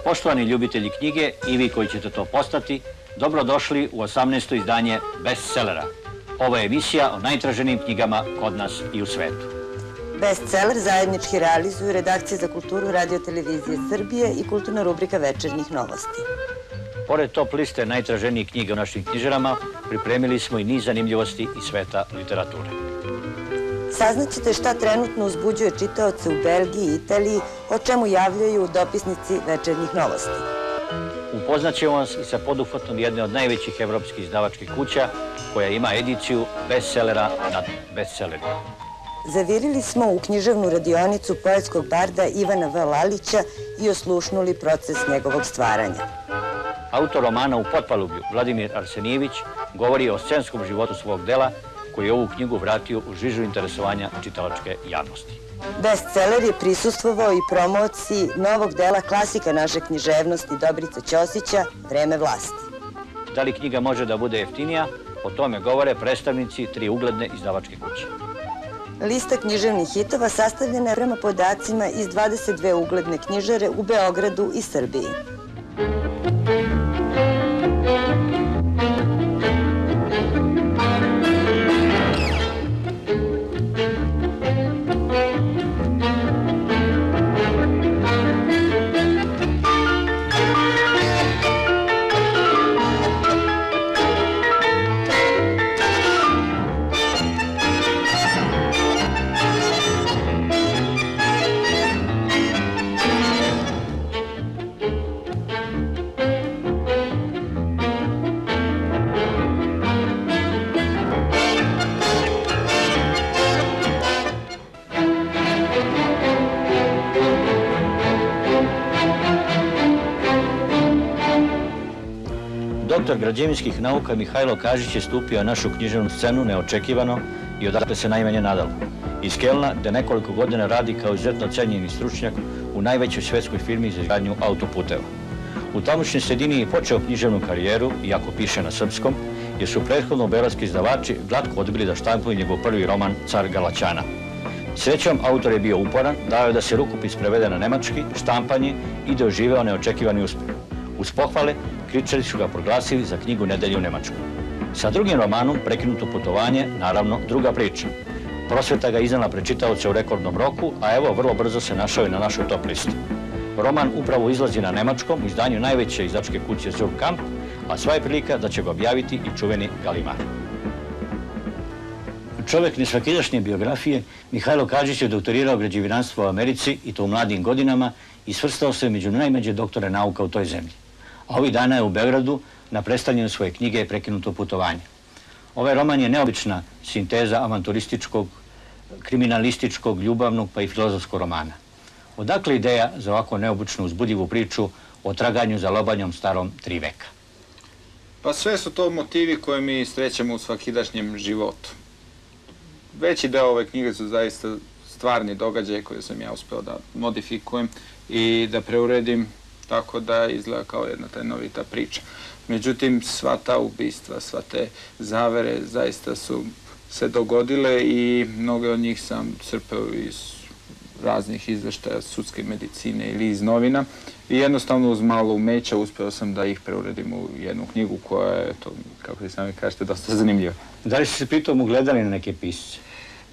Poštovani ljubitelji knjige i vi koji ćete to postati, dobrodošli u 18. izdanje Bestsellera. Ovo je emisija o najtraženijim knjigama kod nas i u svetu. Bestseller zajednički realizuju Redakcija za kulturu Radio-televizije Srbije i kulturna rubrika Večernjih novosti. Pored top liste najtraženijih knjiga u našim knjižarama, pripremili smo i niz zanimljivosti iz sveta literature. Saznaćete šta trenutno uzbuđuje čitaoce u Belgiji i Italiji, o čemu javljaju dopisnici Večernjih novosti. Upoznaćemo vas i sa poduhvatom jedne od najvećih evropskih izdavačkih kuća, koja ima ediciju bestsellera nad bestsellerima. Zavirili smo u književnu radionicu poetskog barda Ivana V. Lalića i oslušnuli proces njegovog stvaranja. Autor romana U potpalublju, Vladimir Arsenijević, govori o scenskom životu svog dela, koji je ovu knjigu vratio u žižu interesovanja čitalačke javnosti. Bestseller je prisustvovao i promociji novog dela klasika naše književnosti Dobrice Ćosića, Vreme vlasti. Da li knjiga može da bude jeftinija? O tome govore predstavnici tri ugledne izdavačke kuće. Lista književnih hitova sastavljena je prema podacima iz 22 ugledne knjižare u Beogradu i Srbiji. Doktor građevinskih nauka Mihajlo Kažić je stupio na našu književnu scenu neočekivano i odakle se najmanje nadalo. Iz Kelna, gde nekoliko godina radi kao izuzetno cenjeni stručnjak u najvećoj svetskoj firmi za izgradnju autoputeva. U tamošnjoj sredini je počeo književnu karijeru, iako piše na srpskom, jer su prethodno beogradski izdavači glatko odbili da štampuju njegov prvi roman Car Galaćana. Srećom, autor je bio uporan, dao je da se rukopis prevede na nemački, štampanje i doživeo neočekivani uspeh. Uz pohvale, kritičari su ga proglasili za knjigu nedelje u Nemačkoj. Sa drugim romanom, Prekinuto putovanje, naravno, druga priča. Prosveta ga iznala pred čitaoce u rekordnom roku, a evo, vrlo brzo se našao i na našoj top listi. Roman upravo izlazi na nemačkom u izdanju najveće izdavačke kuće Surkamp, a sva je prilika da će ga objaviti i čuveni Galimar. Čovek nesvakidašnje biografije, Mihajlo Kažić je doktorirao građevinarstvo u Americi i to u mladim godinama i svrstao se među najmlađe doktore nauka u toj zemlji. A ovih dana je u Beogradu na predstavljanju svoje knjige Prekinuto putovanje. Ovaj roman je neobična sinteza avanturističkog, kriminalističkog, ljubavnog pa i filozofskog romana. Odakle ideja za ovako neobičnu uzbudljivu priču o traganju za lobanjom starom 3 veka? Pa sve su to motivi koje mi srećemo u svakidašnjem životu. Veći deo ove knjige su zaista stvarni događaje koje sam ja uspeo da modifikujem i da preuredim tako da izgleda kao jedna tajnovita priča. Međutim, sva ta ubistva, sva te zavere zaista su se dogodile i mnoge od njih sam crpeo iz raznih izveštaja sudske medicine ili iz novina i jednostavno uz malo umeća uspeo sam da ih preuredim u jednu knjigu koja je, to, kako vi sami kažete, dosta zanimljiva. Da li ste se pritom ugledali na neke pisce?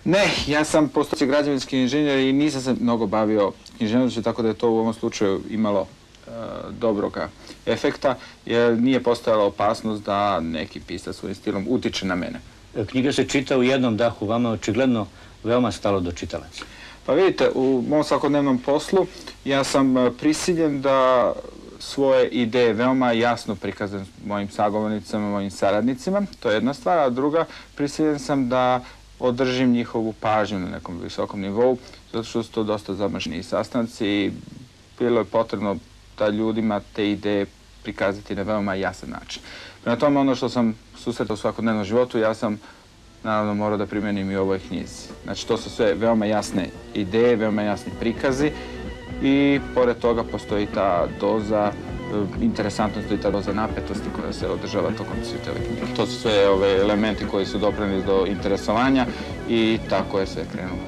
Ne, ja sam postojeći građevinski inženjer i nisam se mnogo bavio književnošću, tako da je to u ovom slučaju imalo dobroga efekta, jer nije postojala opasnost da neki pisac svojim stilom utiče na mene. Knjiga se čita u jednom dahu, vama je očigledno veoma stalo do čitalaca. Pa vidite, u mom svakodnevnom poslu ja sam prisiljen da svoje ideje veoma jasno prikazan mojim sagovornicama, mojim saradnicima. To je jedna stvar, a druga, prisiljen sam da održim njihovu pažnju na nekom visokom nivou, zato što su to dosta zamašni sastanci i bilo je potrebno da ljudima te ideje prikazati na veoma jasan način. Prema tome, ono što sam susretao u svakodnevnom životu, ja sam naravno morao da primenim i u ovoj knjizi. Znači, to su sve veoma jasne ideje, veoma jasni prikazi i pored toga postoji ta doza interesantnosti i ta doza napetosti koja se održava tokom čitave knjige. To su sve ove elementi koji su doprineli do interesovanja i tako je sve krenulo.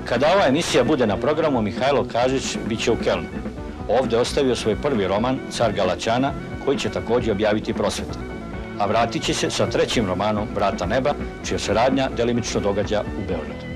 Kada ova emisija bude na programu, Mihajlo Kažić bit će u Kelnu. Ovde ostavio svoj prvi roman, Car Galaćana, koji će također objaviti Prosveta. A vratit će se sa trećim romanom, Vrata neba, čija se radnja delimično događa u Beogradu.